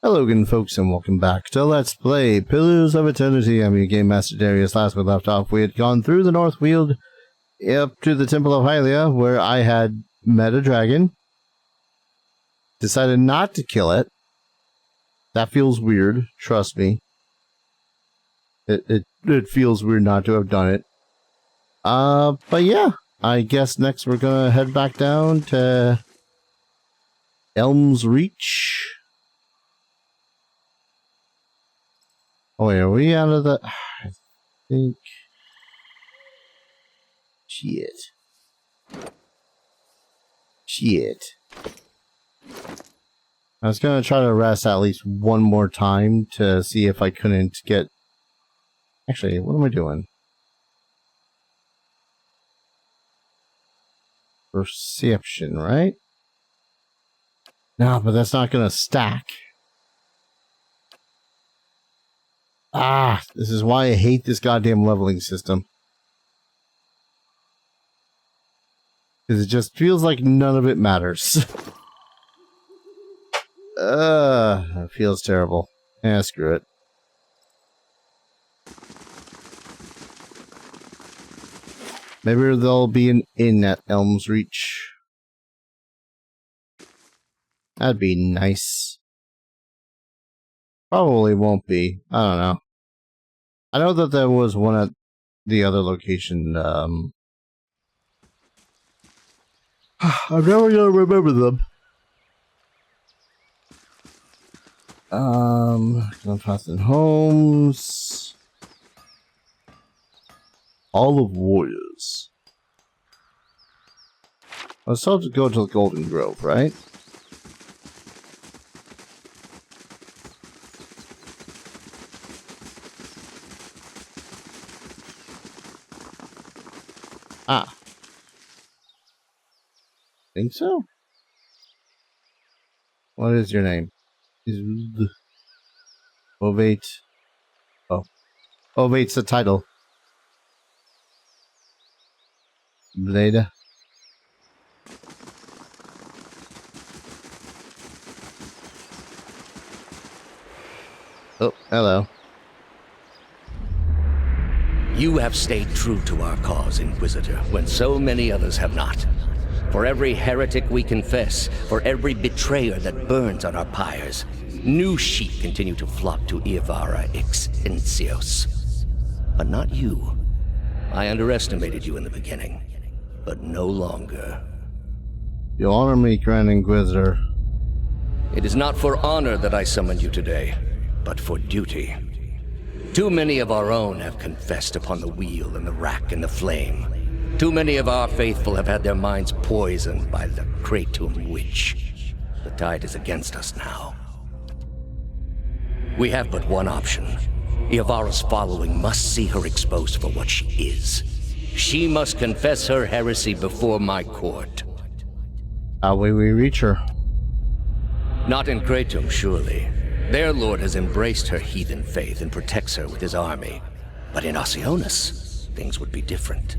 Hello again, folks, and welcome back to Let's Play Pillars of Eternity. I'm your Game Master Darius. Last we left off, we had gone through the North Weald up to the Temple of Hylia, where I had met a dragon. Decided not to kill it. That feels weird, trust me. It feels weird not to have done it. But yeah, I guess next we're gonna head back down to Elms Reach. Oh wait, are we out of the... I think... Shit. I was gonna try to rest at least one more time to see if I couldn't get... Actually, what am I doing? Perception, right? No, but that's not gonna stack. Ah, this is why I hate this goddamn leveling system. Because it just feels like none of it matters. It feels terrible. Screw it. Maybe there'll be an inn at Elms Reach. That'd be nice. Probably won't be. I don't know. I know that there was one at the other location. I'm never gonna remember them. Paladin Homes. All of Warriors. I still have to go to the Golden Grove, right? Ah. Think so? What is your name? Ovate. Oh. Ovate's the title. Blade. Oh, hello. You have stayed true to our cause, Inquisitor, when so many others have not. For every heretic we confess, for every betrayer that burns on our pyres, new sheep continue to flock to Iavara Extensios. But not you. I underestimated you in the beginning, but no longer. You honor me, Grand Inquisitor. It is not for honor that I summoned you today, but for duty. Too many of our own have confessed upon the wheel and the rack and the flame. Too many of our faithful have had their minds poisoned by the Kratom witch. The tide is against us now. We have but one option. Iavara's following must see her exposed for what she is. She must confess her heresy before my court. How will we reach her? Not in Kratom, surely. Their lord has embraced her heathen faith and protects her with his army. But in Oceanus, things would be different.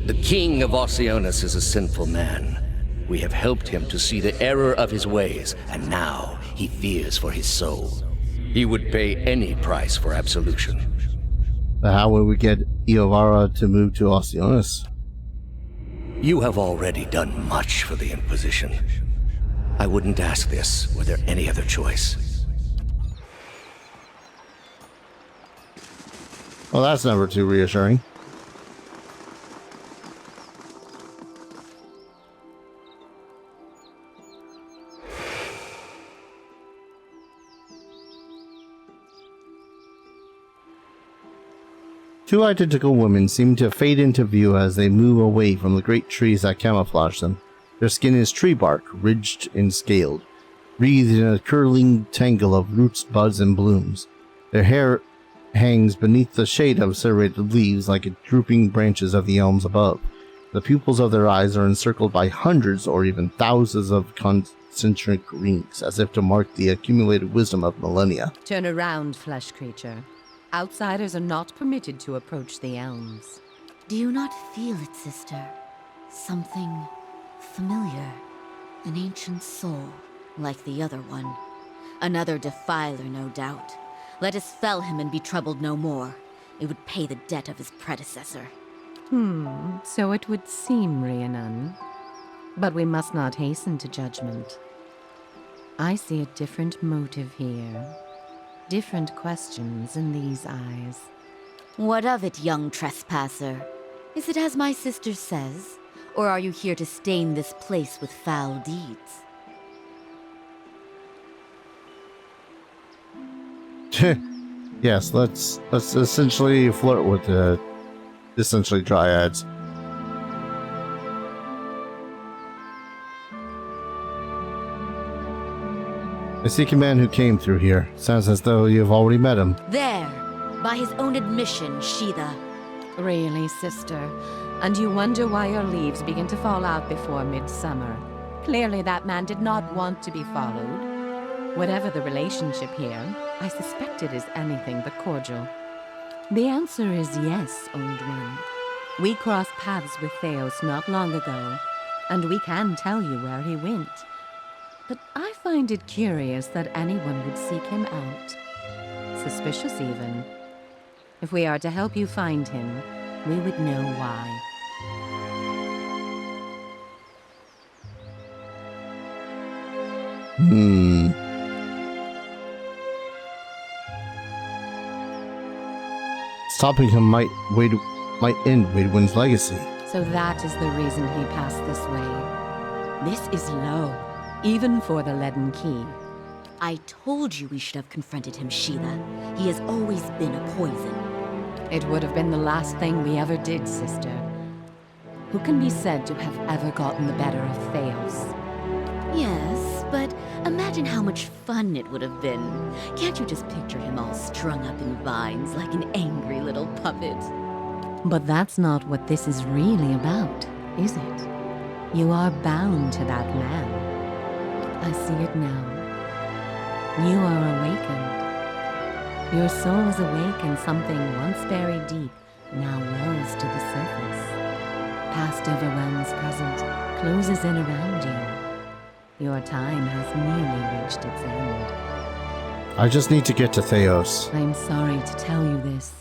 The king of Oceanus is a sinful man. We have helped him to see the error of his ways, and now he fears for his soul. He would pay any price for absolution. But how will we get Iavara to move to Oceanus? You have already done much for the Inquisition. I wouldn't ask this were there any other choice. Well, that's never too reassuring. Two identical women seem to fade into view as they move away from the great trees that camouflage them. Their skin is tree bark, ridged and scaled, wreathed in a curling tangle of roots, buds, and blooms. Their hair hangs beneath the shade of serrated leaves like drooping branches of the elms above. The pupils of their eyes are encircled by hundreds or even thousands of concentric rings, as if to mark the accumulated wisdom of millennia. Turn around, flesh creature. Outsiders are not permitted to approach the elms. Do you not feel it, sister? Something familiar. An ancient soul. like the other one. Another defiler, no doubt. Let us fell him and be troubled no more. It would pay the debt of his predecessor. So it would seem, Rhiannon. But we must not hasten to judgment. I see a different motive here. Different questions in these eyes. What of it, young trespasser? Is it as my sister says? Or are you here to stain this place with foul deeds? Yes, let's essentially flirt with the essentially dryads. I seek a man who came through here. Sounds as though you've already met him. There! By his own admission, Sheila. Really, sister? And you wonder why your leaves begin to fall out before midsummer. Clearly that man did not want to be followed. Whatever the relationship here, I suspect it is anything but cordial. The answer is yes, old one. We crossed paths with Thaos not long ago, and we can tell you where he went. But I find it curious that anyone would seek him out. Suspicious, even. If we are to help you find him, we would know why. Stopping him might end Waydwin's legacy. So that is the reason he passed this way. This is low, even for the Leaden Key. I told you we should have confronted him, Sheila. He has always been a poison. It would have been the last thing we ever did, sister. Who can be said to have ever gotten the better of Thaos? Yes, but imagine how much fun it would have been. Can't you just picture him all strung up in vines like an angry little puppet? But that's not what this is really about, is it? You are bound to that man. I see it now. You are awakened. Your soul is awake and something once buried deep now rose to the surface. Past overwhelms present, closes in around you. Your time has nearly reached its end. I just need to get to Thaos. I'm sorry to tell you this,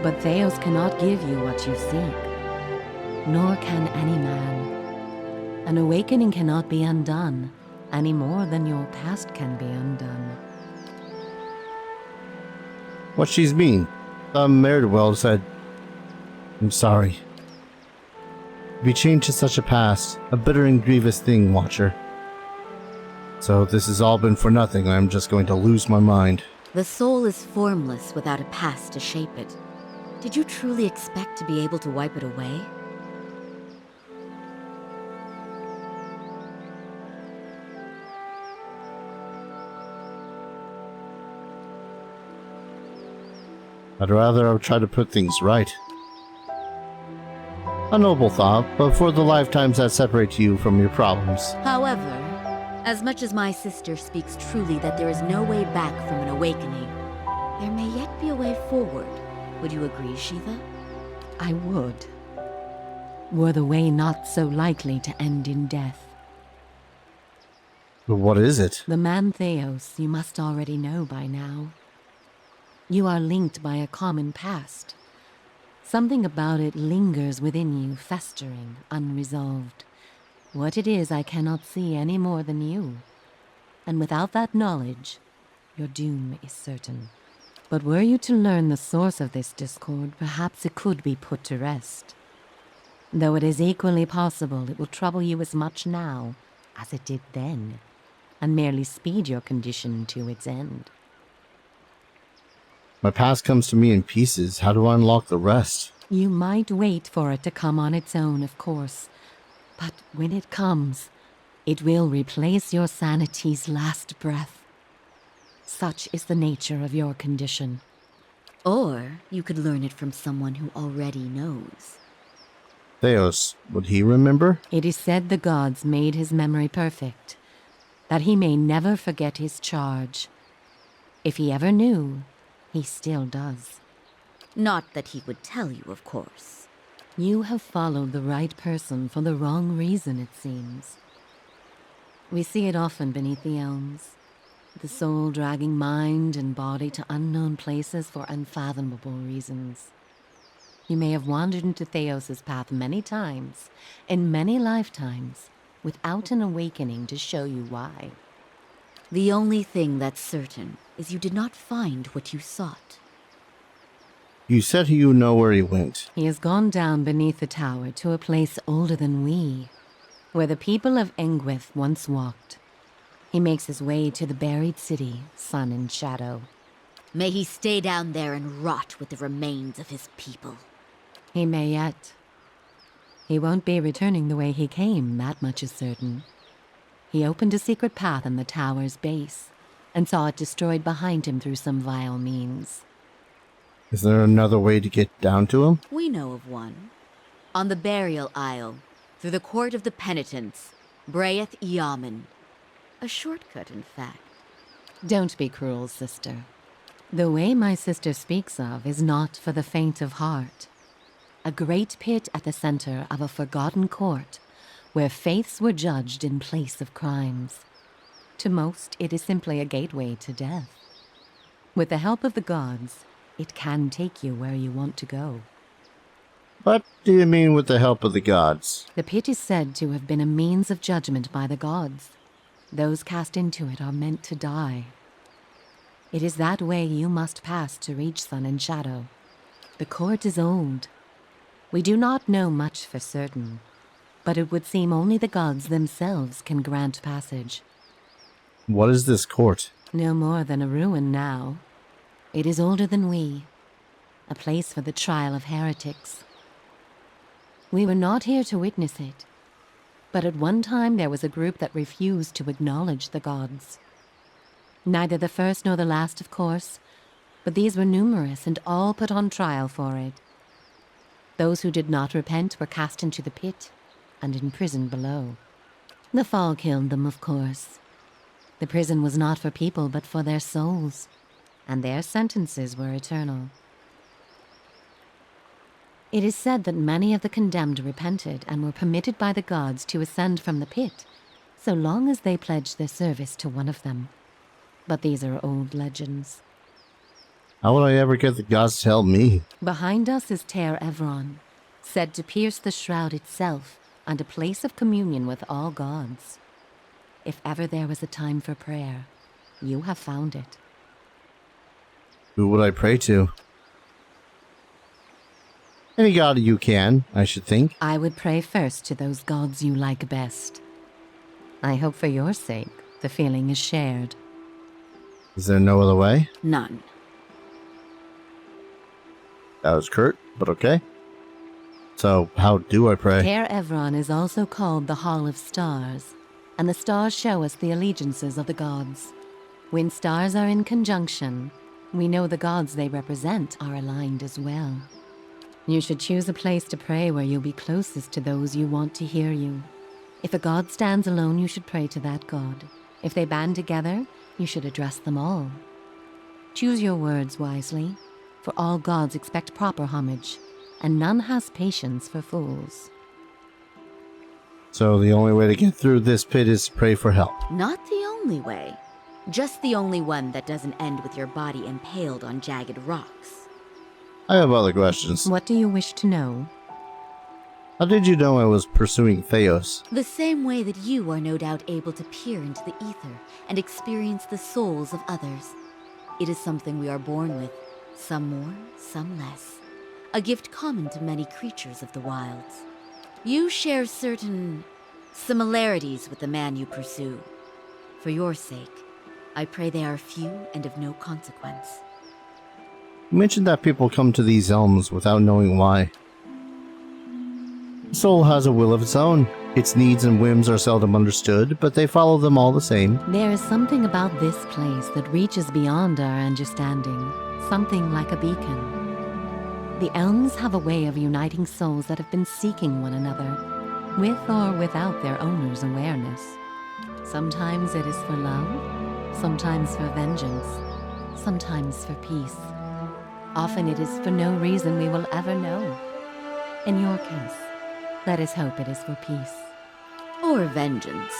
but Thaos cannot give you what you seek. Nor can any man. An awakening cannot be undone, any more than your past can be undone. What she's mean? Meridwell said, I'm sorry. To be chained to such a past, a bitter and grievous thing, Watcher. So this has all been for nothing. I'm just going to lose my mind. The soul is formless without a past to shape it. Did you truly expect to be able to wipe it away? I'd rather try to put things right. A noble thought, but for the lifetimes that separate you from your problems. However, as much as my sister speaks truly that there is no way back from an awakening, there may yet be a way forward. Would you agree, Shiva? I would. Were the way not so likely to end in death. But what is it? The man Thaos you must already know by now. You are linked by a common past. Something about it lingers within you, festering, unresolved. What it is I cannot see any more than you. And without that knowledge, your doom is certain. But were you to learn the source of this discord, perhaps it could be put to rest. Though it is equally possible it will trouble you as much now as it did then, and merely speed your condition to its end. My past comes to me in pieces. How do I unlock the rest? You might wait for it to come on its own, of course. But when it comes, it will replace your sanity's last breath. Such is the nature of your condition. Or you could learn it from someone who already knows. Thaos, would he remember? It is said the gods made his memory perfect, that he may never forget his charge. If he ever knew, he still does. Not that he would tell you, of course. You have followed the right person for the wrong reason, it seems. We see it often beneath the elms. The soul dragging mind and body to unknown places for unfathomable reasons. You may have wandered into Thaos' path many times, in many lifetimes, without an awakening to show you why. The only thing that's certain is you did not find what you sought. You said you know where he went. He has gone down beneath the tower to a place older than we, where the people of Engwith once walked. He makes his way to the buried city, Sun and Shadow. May he stay down there and rot with the remains of his people. He may yet. He won't be returning the way he came, that much is certain. He opened a secret path in the tower's base, and saw it destroyed behind him through some vile means. Is there another way to get down to him? We know of one. On the burial isle, through the court of the penitents, Braeth Yaman. A shortcut, in fact. Don't be cruel, sister. The way my sister speaks of is not for the faint of heart. A great pit at the center of a forgotten court, where faiths were judged in place of crimes. To most, it is simply a gateway to death. With the help of the gods, it can take you where you want to go. What do you mean with the help of the gods? The pit is said to have been a means of judgment by the gods. Those cast into it are meant to die. It is that way you must pass to reach Sun and Shadow. The court is old. We do not know much for certain, but it would seem only the gods themselves can grant passage. What is this court? No more than a ruin now. It is older than we, a place for the trial of heretics. We were not here to witness it, but at one time there was a group that refused to acknowledge the gods. Neither the first nor the last, of course, but these were numerous and all put on trial for it. Those who did not repent were cast into the pit and imprisoned below. The fall killed them, of course. The prison was not for people but for their souls, and their sentences were eternal. It is said that many of the condemned repented and were permitted by the gods to ascend from the pit, so long as they pledged their service to one of them. But these are old legends. How would I ever get the gods to help me? Behind us is Ter Evron, said to pierce the shroud itself and a place of communion with all gods. If ever there was a time for prayer, you have found it. Who would I pray to? Any god you can, I should think. I would pray first to those gods you like best. I hope for your sake the feeling is shared. Is there no other way? None. That was curt, but okay. So, how do I pray? Ter Evron is also called the Hall of Stars, and the stars show us the allegiances of the gods. When stars are in conjunction, we know the gods they represent are aligned as well. You should choose a place to pray where you'll be closest to those you want to hear you. If a god stands alone, you should pray to that god. If they band together, you should address them all. Choose your words wisely, for all gods expect proper homage, and none has patience for fools. So the only way to get through this pit is to pray for help. Not the only way. Just the only one that doesn't end with your body impaled on jagged rocks. I have other questions. What do you wish to know? How did you know I was pursuing Thaos? The same way that you are no doubt able to peer into the ether and experience the souls of others. It is something we are born with, some more, some less. A gift common to many creatures of the wilds. You share certain similarities with the man you pursue. For your sake, I pray they are few and of no consequence. You mentioned that people come to these elms without knowing why. The soul has a will of its own. Its needs and whims are seldom understood, but they follow them all the same. There is something about this place that reaches beyond our understanding, something like a beacon. The elms have a way of uniting souls that have been seeking one another, with or without their owner's awareness. Sometimes it is for love, sometimes for vengeance, sometimes for peace. Often it is for no reason we will ever know. In your case, let us hope it is for peace. Or vengeance.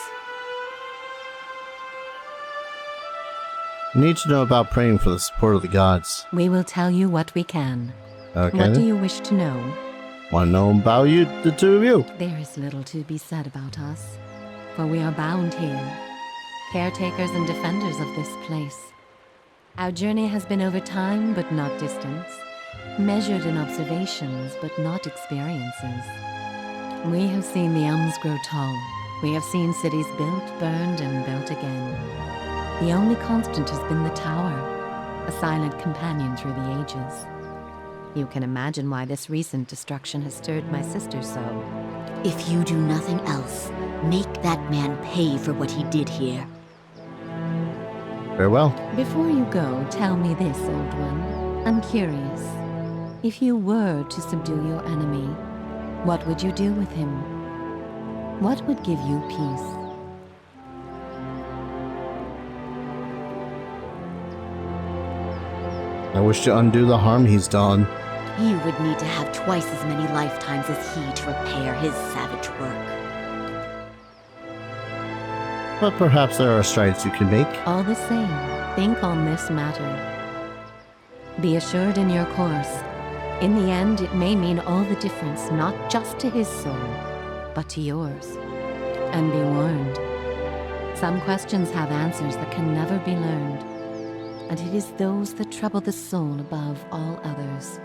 I need to know about praying for the support of the gods. We will tell you what we can. Okay. What do you wish to know? Want to know about you, the two of you? There is little to be said about us, for we are bound here, caretakers and defenders of this place. Our journey has been over time, but not distance, measured in observations, but not experiences. We have seen the elms grow tall. We have seen cities built, burned, and built again. The only constant has been the tower, a silent companion through the ages. You can imagine why this recent destruction has stirred my sister so. If you do nothing else, make that man pay for what he did here. Farewell. Before you go, tell me this, old one. I'm curious. If you were to subdue your enemy, what would you do with him? What would give you peace? I wish to undo the harm he's done. You would need to have twice as many lifetimes as he to repair his savage work. But perhaps there are strides you can make. All the same, think on this matter. Be assured in your course. In the end, it may mean all the difference, not just to his soul, but to yours. And be warned, some questions have answers that can never be learned, and it is those that trouble the soul above all others.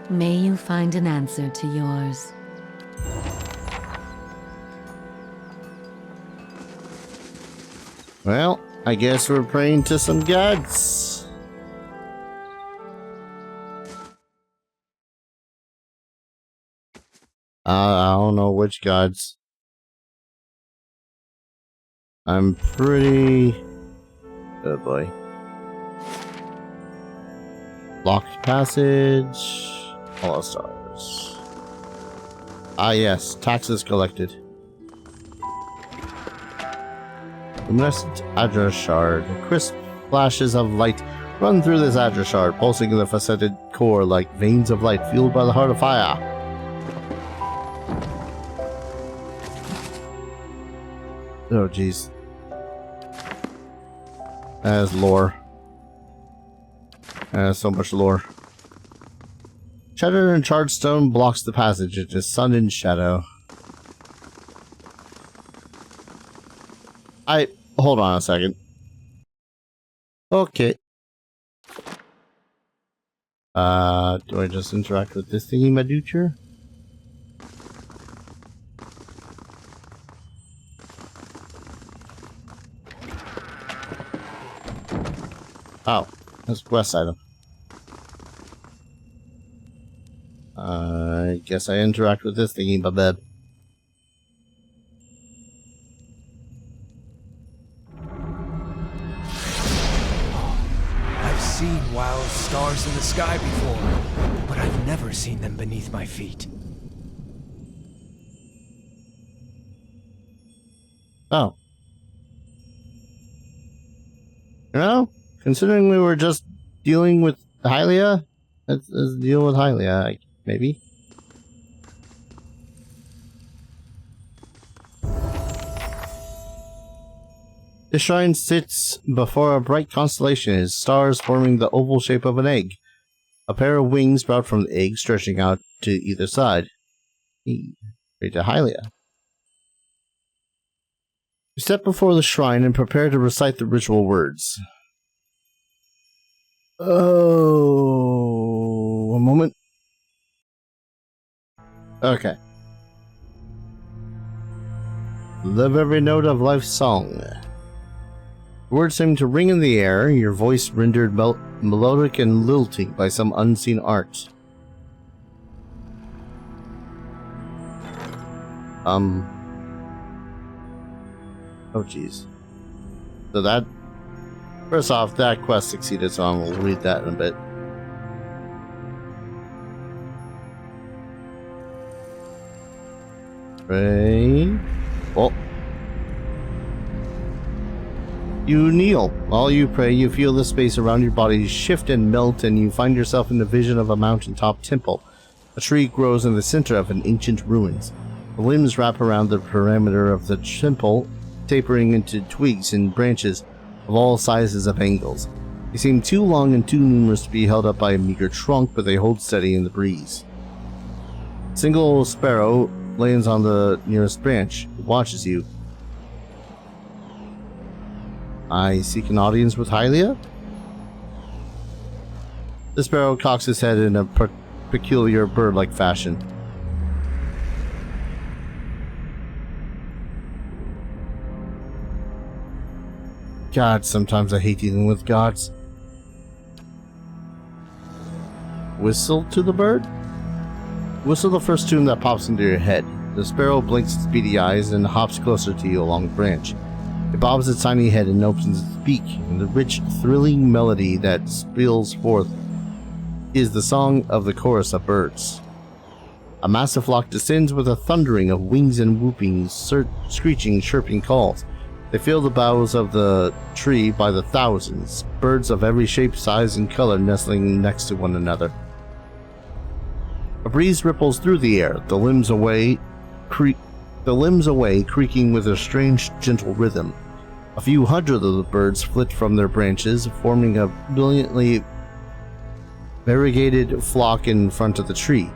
May you find an answer to yours. Well, I guess we're praying to some gods. I don't know which gods. I'm pretty... Oh boy. Locked passage. All stars. Ah yes, taxes collected. Luminescent Adra Shard. Crisp flashes of light run through this Adra Shard, pulsing in the faceted core like veins of light fueled by the heart of fire. Oh jeez. That is lore. So much lore. Shattered and charred stone blocks the passage into sun and shadow. Hold on a second. Okay. Do I just interact with this thingy, my dude? Oh, that's a quest item. I guess I interact with this thingy, my bad. I've seen wild stars in the sky before, but I've never seen them beneath my feet. Oh. You know, considering we were just dealing with Hylia, let's deal with Hylia, maybe. The shrine sits before a bright constellation, its stars forming the oval shape of an egg. A pair of wings sprout from the egg, stretching out to either side. Pray to Hylia. You step before the shrine and prepare to recite the ritual words. Oh, one moment. Okay. Live every note of life's song. Words seem to ring in the air, your voice rendered melodic and lilting by some unseen art. Oh jeez. So that... First off, that quest succeeded, so I'm gonna read that in a bit. Pray... Oh. You kneel. While you pray, you feel the space around your body shift and melt, and you find yourself in the vision of a mountaintop temple. A tree grows in the center of an ancient ruins. The limbs wrap around the perimeter of the temple, tapering into twigs and branches. of all sizes of angles. They seem too long and too numerous to be held up by a meager trunk, but they hold steady in the breeze. A single sparrow lands on the nearest branch. It watches you. I seek an audience with Hylia? The sparrow cocks his head in a peculiar bird-like fashion. God, sometimes I hate dealing with gods. Whistle to the bird? Whistle the first tune that pops into your head. The sparrow blinks its beady eyes and hops closer to you along the branch. It bobs its tiny head and opens its beak, and the rich, thrilling melody that spills forth is the song of the chorus of birds. A massive flock descends with a thundering of wings and whooping, screeching, chirping calls. They fill the boughs of the tree by the thousands, birds of every shape, size, and color nestling next to one another. A breeze ripples through the air, the limbs away, creaking with a strange, gentle rhythm. A few hundred of the birds flit from their branches, forming a brilliantly variegated flock in front of the tree.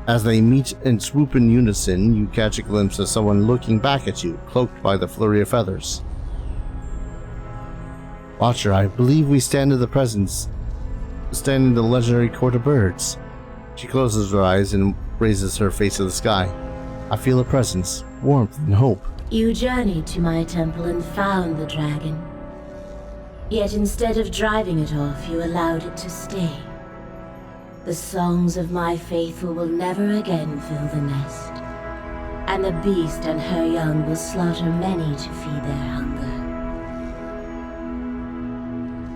As they meet and swoop in unison, you catch a glimpse of someone looking back at you, cloaked by the flurry of feathers. Watcher, I believe we stand in the legendary court of birds. She closes her eyes and raises her face to the sky. I feel a presence, warmth, and hope. You journeyed to my temple and found the dragon. Yet instead of driving it off, you allowed it to stay. The songs of my faithful will never again fill the nest, and the beast and her young will slaughter many to feed their hunger.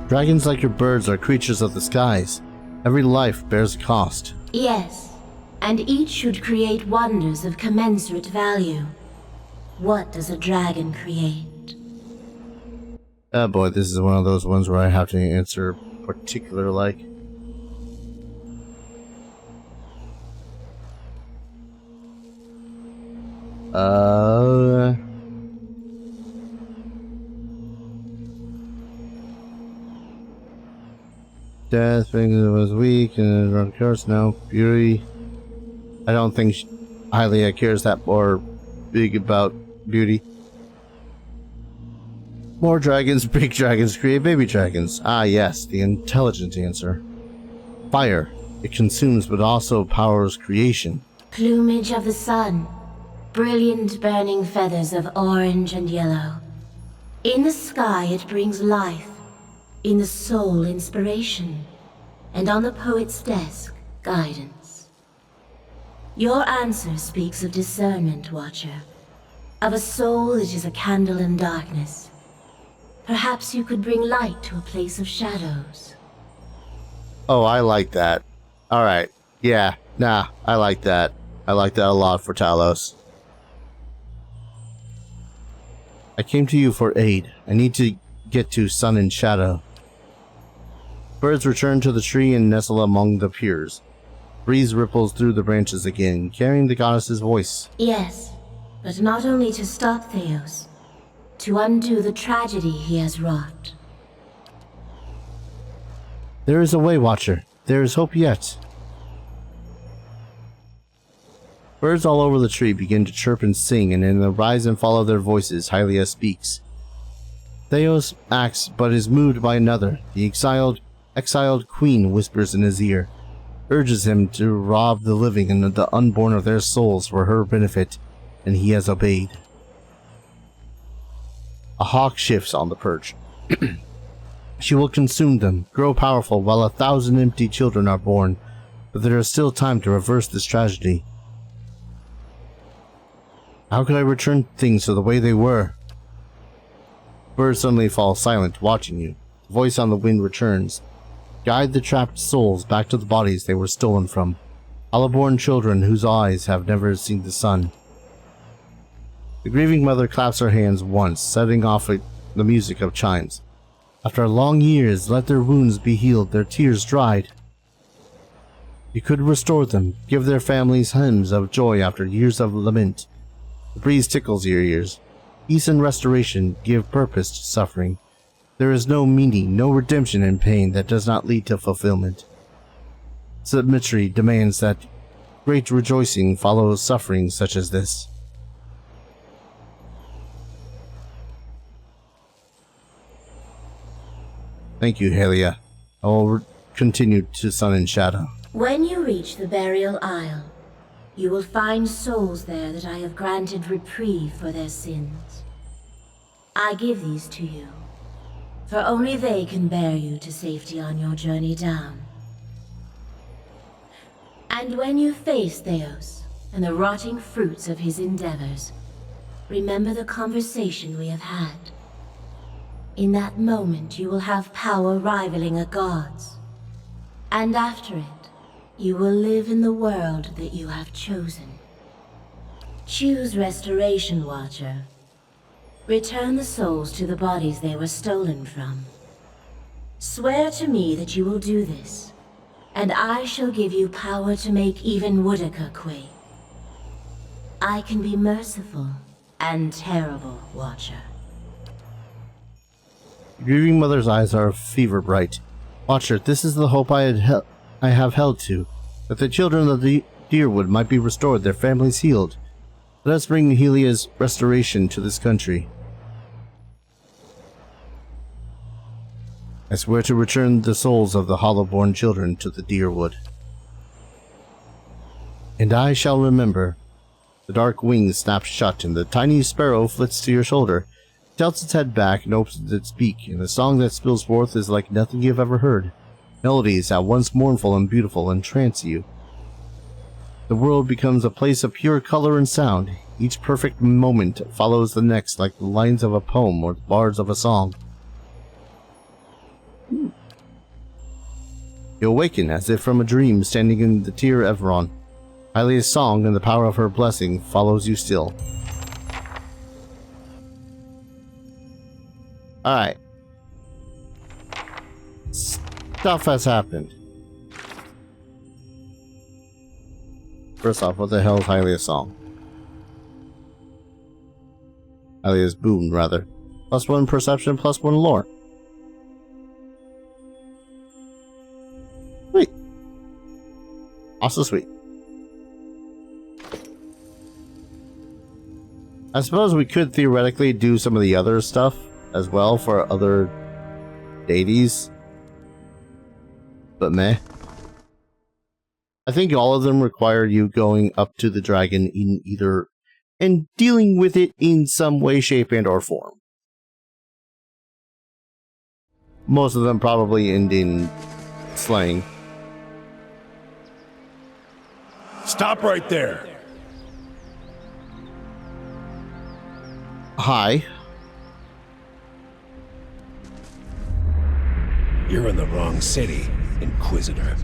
Dragons, like your birds, are creatures of the skies. Every life bears a cost. Yes, and each should create wonders of commensurate value. What does a dragon create? Oh boy, this is one of those ones where I have to answer particular like. Death, it was weak and run curse now. Beauty. I don't think Hylia cares that more big about beauty. More dragons, big dragons create baby dragons. Ah yes, the intelligent answer. Fire. It consumes but also powers creation. Plumage of the sun. Brilliant burning feathers of orange and yellow. In the sky it brings life. In the soul, inspiration. And on the poet's desk, guidance. Your answer speaks of discernment, Watcher. Of a soul that is a candle in darkness. Perhaps you could bring light to a place of shadows. Oh, I like that. Alright. Yeah. Nah, I like that. I like that a lot for Talos. I came to you for aid. I need to get to Sun and Shadow. Birds return to the tree and nestle among the piers. Breeze ripples through the branches again, carrying the goddess's voice. Yes, but not only to stop Thaos, to undo the tragedy he has wrought. There is a way, Watcher. There is hope yet. Birds all over the tree begin to chirp and sing, and in the rise and fall of their voices, Hylia speaks. Thaos acts but is moved by another. The exiled queen whispers in his ear, urges him to rob the living and the unborn of their souls for her benefit, and he has obeyed. A hawk shifts on the perch. She will consume them, grow powerful, while 1,000 empty children are born, but there is still time to reverse this tragedy. How could I return things to the way they were? Birds suddenly fall silent, watching you. The voice on the wind returns. Guide the trapped souls back to the bodies they were stolen from. Allaborn children whose eyes have never seen the sun. The grieving mother claps her hands once, setting off the music of chimes. After long years, let their wounds be healed, their tears dried. You could restore them, give their families hymns of joy after years of lament. The breeze tickles your ears. Peace and restoration give purpose to suffering. There is no meaning, no redemption in pain that does not lead to fulfillment. Symmetry demands that great rejoicing follows suffering such as this. Thank you, Helia. I will continue to Sun and Shadow. When you reach the burial isle, you will find souls there that I have granted reprieve for their sins. I give these to you, for only they can bear you to safety on your journey down. And when you face Thaos and the rotting fruits of his endeavors, remember the conversation we have had. In that moment, you will have power rivaling a god's. And after it, you will live in the world that you have chosen. Choose Restoration, Watcher. Return the souls to the bodies they were stolen from. Swear to me that you will do this, and I shall give you power to make even Woodica quake. I can be merciful and terrible, Watcher. Grieving mother's eyes are fever bright. Watcher, this is the hope I have held to, that the children of the Deerwood might be restored, their families healed. Let us bring Helia's restoration to this country. I swear to return the souls of the hollow-born children to the Deerwood. And I shall remember. The dark wings snap shut, and the tiny sparrow flits to your shoulder. Tilts its head back and opens its beak, and the song that spills forth is like nothing you have ever heard. Melodies at once mournful and beautiful entrance you. The world becomes a place of pure color and sound. Each perfect moment follows the next like the lines of a poem or the bars of a song. You awaken as if from a dream, standing in the Tear Everon. Hylia's song and the power of her blessing follows you still. Alright. Stuff has happened. First off, what the hell is Hylia's song? Hylia's boon, rather. +1 perception, +1 lore. Sweet. Also sweet. I suppose we could theoretically do some of the other stuff as well for other deities, but meh. I think all of them require you going up to the dragon in either and dealing with it in some way, shape, and or form. Most of them probably end in slaying. Stop right there. Hi. You're in the wrong city, Inquisitor.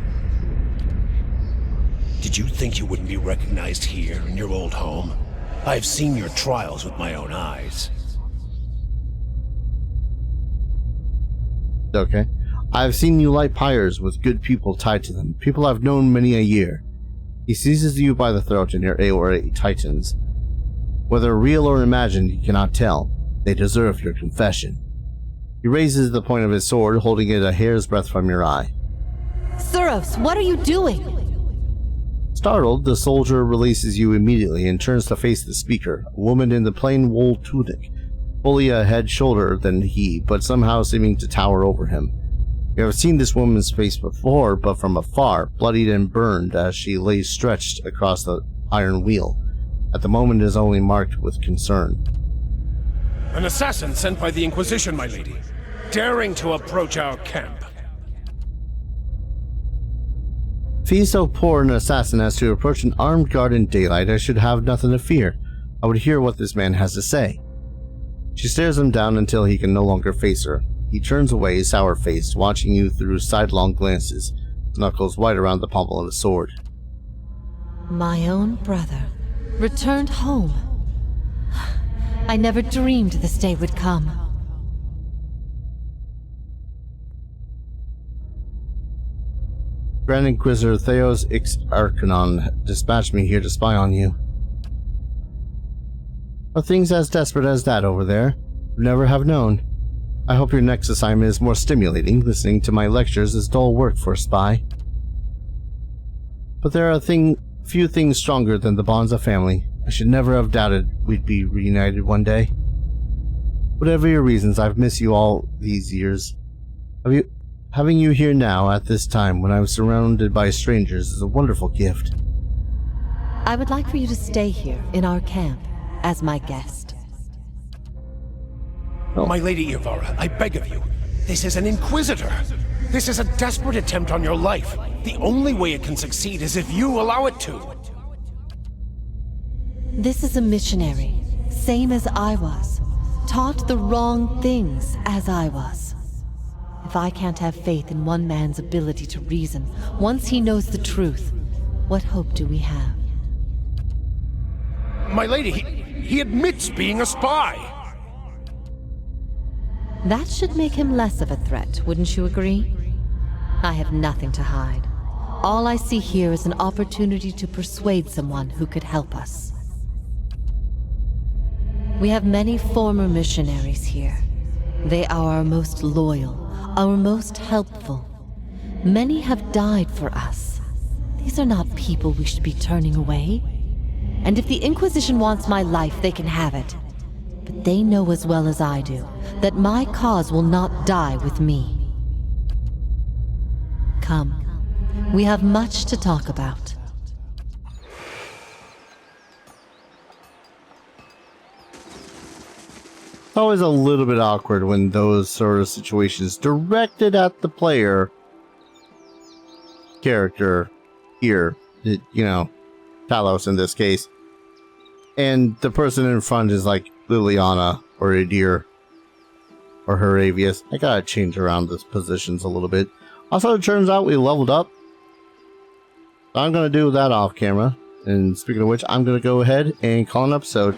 Did you think you wouldn't be recognized here in your old home? I've seen your trials with my own eyes. Okay. I've seen you light pyres with good people tied to them, people I've known many a year. He seizes you by the throat and your aura tightens. Whether real or imagined, you cannot tell. They deserve your confession. He raises the point of his sword, holding it a hair's breadth from your eye. Suros, what are you doing? Startled, the soldier releases you immediately and turns to face the speaker, a woman in the plain wool tunic, fully a head shorter than he, but somehow seeming to tower over him. You have seen this woman's face before, but from afar, bloodied and burned as she lays stretched across the iron wheel. At the moment it is only marked with concern. An assassin sent by the Inquisition, my lady, daring to approach our camp. If he's so poor an assassin as to approach an armed guard in daylight, I should have nothing to fear. I would hear what this man has to say. She stares him down until he can no longer face her. He turns away, sour-faced, watching you through sidelong glances, his knuckles white around the pommel of his sword. My own brother. Returned home. I never dreamed this day would come. Grand Inquisitor Thaos Ix Arcanon dispatched me here to spy on you. Are things as desperate as that over there? Would never have known. I hope your next assignment is more stimulating. Listening to my lectures is dull work for a spy. But there are few things stronger than the bonds of family. I should never have doubted we'd be reunited one day. Whatever your reasons, I've missed you all these years. Having you here now at this time when I'm surrounded by strangers is a wonderful gift. I would like for you to stay here in our camp as my guest. My Lady Irvara, I beg of you. This is an Inquisitor. This is a desperate attempt on your life. The only way it can succeed is if you allow it to. This is a missionary, same as I was. Taught the wrong things as I was. If I can't have faith in one man's ability to reason, once he knows the truth, what hope do we have? My lady, he admits being a spy. That should make him less of a threat, wouldn't you agree? I have nothing to hide. All I see here is an opportunity to persuade someone who could help us. We have many former missionaries here. They are our most loyal, our most helpful. Many have died for us. These are not people we should be turning away. And if the Inquisition wants my life, they can have it. But they know as well as I do that my cause will not die with me. Come, we have much to talk about. It's always a little bit awkward when those sort of situations directed at the player character here, you know, Thaos in this case, and the person in front is like Liliana or Adir or Heravius. I gotta change around the positions a little bit. Also, it turns out we leveled up. I'm gonna do that off camera. And speaking of which, I'm gonna go ahead and call an episode.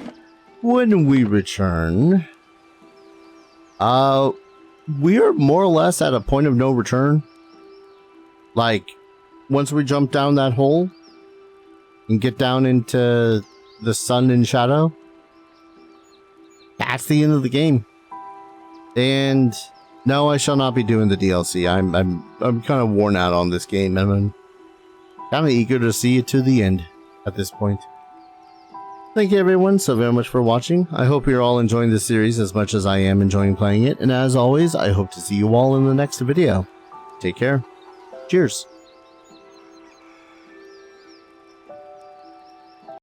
When we return, we're more or less at a point of no return. Like, once we jump down that hole and get down into the sun and shadow, that's the end of the game. And no, I shall not be doing the DLC. I'm kind of worn out on this game, and I'm kind of eager to see it to the end at this point. Thank you everyone so very much for watching. I hope you're all enjoying this series as much as I am enjoying playing it, and as always, I hope to see you all in the next video. Take care. Cheers.